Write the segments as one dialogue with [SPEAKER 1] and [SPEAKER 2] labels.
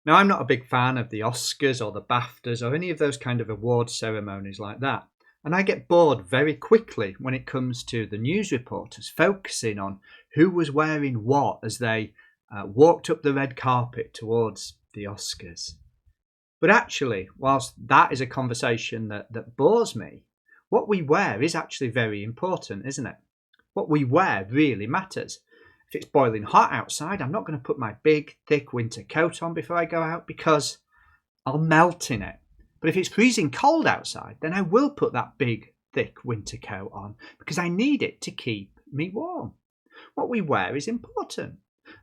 [SPEAKER 1] Now, I'm not a big fan of the Oscars or the BAFTAs or any of those kind of award ceremonies like that. And I get bored very quickly when it comes to the news reporters focusing on who was wearing what as they walked up the red carpet towards the Oscars. But actually, whilst that is a conversation that bores me, what we wear is actually very important, isn't it? What we wear really matters. If it's boiling hot outside, I'm not going to put my big, thick winter coat on before I go out because I'll melt in it. But if it's freezing cold outside, then I will put that big, thick winter coat on because I need it to keep me warm. What we wear is important.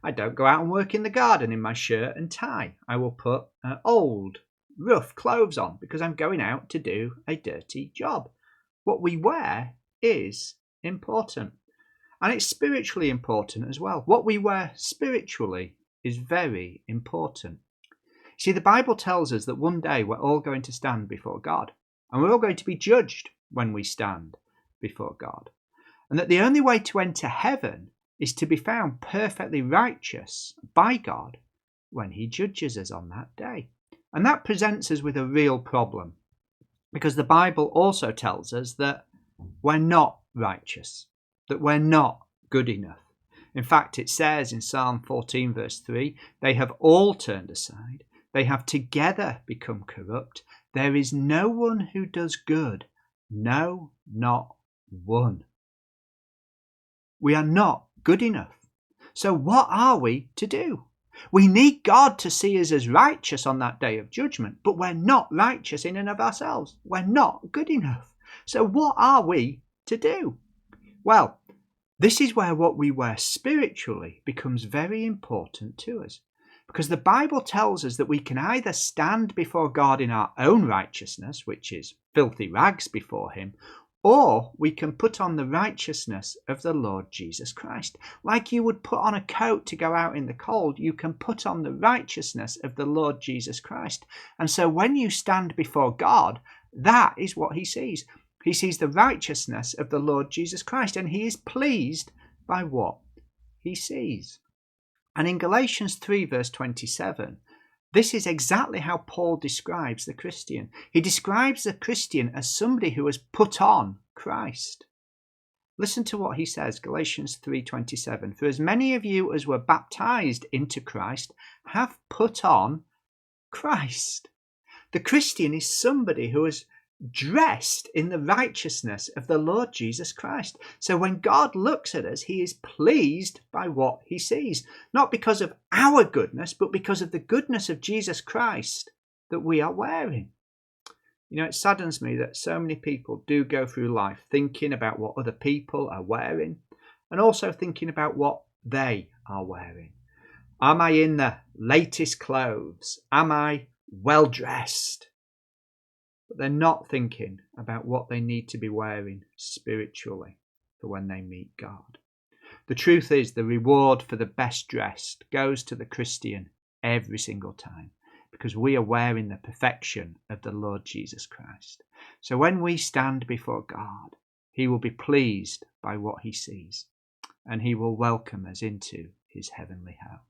[SPEAKER 1] I don't go out and work in the garden in my shirt and tie. I will put old, rough clothes on because I'm going out to do a dirty job. What we wear is important. And it's spiritually important as well. What we wear spiritually is very important. See, the Bible tells us that one day we're all going to stand before God. And we're all going to be judged when we stand before God. And that the only way to enter heaven is to be found perfectly righteous by God when he judges us on that day. And that presents us with a real problem. Because the Bible also tells us that we're not righteous, that we're not good enough. In fact, it says in Psalm 14 verse 3, they have all turned aside. They have together become corrupt. There is no one who does good. No, not one. We are not good enough. So what are we to do? We need God to see us as righteous on that day of judgment, but we're not righteous in and of ourselves. We're not good enough. So what are we to do? Well, this is where what we wear spiritually becomes very important to us. Because the Bible tells us that we can either stand before God in our own righteousness, which is filthy rags before him, or we can put on the righteousness of the Lord Jesus Christ. Like you would put on a coat to go out in the cold, you can put on the righteousness of the Lord Jesus Christ. And so when you stand before God, that is what he sees. He sees the righteousness of the Lord Jesus Christ, and he is pleased by what he sees. And in Galatians 3 verse 27, this is exactly how Paul describes the Christian. He describes the Christian as somebody who has put on Christ. Listen to what he says, Galatians 3:27. For as many of you as were baptized into Christ have put on Christ. The Christian is somebody who has dressed in the righteousness of the Lord Jesus Christ. So when God looks at us, he is pleased by what he sees, not because of our goodness, but because of the goodness of Jesus Christ that we are wearing. You know, it saddens me that so many people do go through life thinking about what other people are wearing and also thinking about what they are wearing. Am I in the latest clothes? Am I well dressed? But they're not thinking about what they need to be wearing spiritually for when they meet God. The truth is, the reward for the best dressed goes to the Christian every single time, because we are wearing the perfection of the Lord Jesus Christ. So when we stand before God, he will be pleased by what he sees, and he will welcome us into his heavenly home.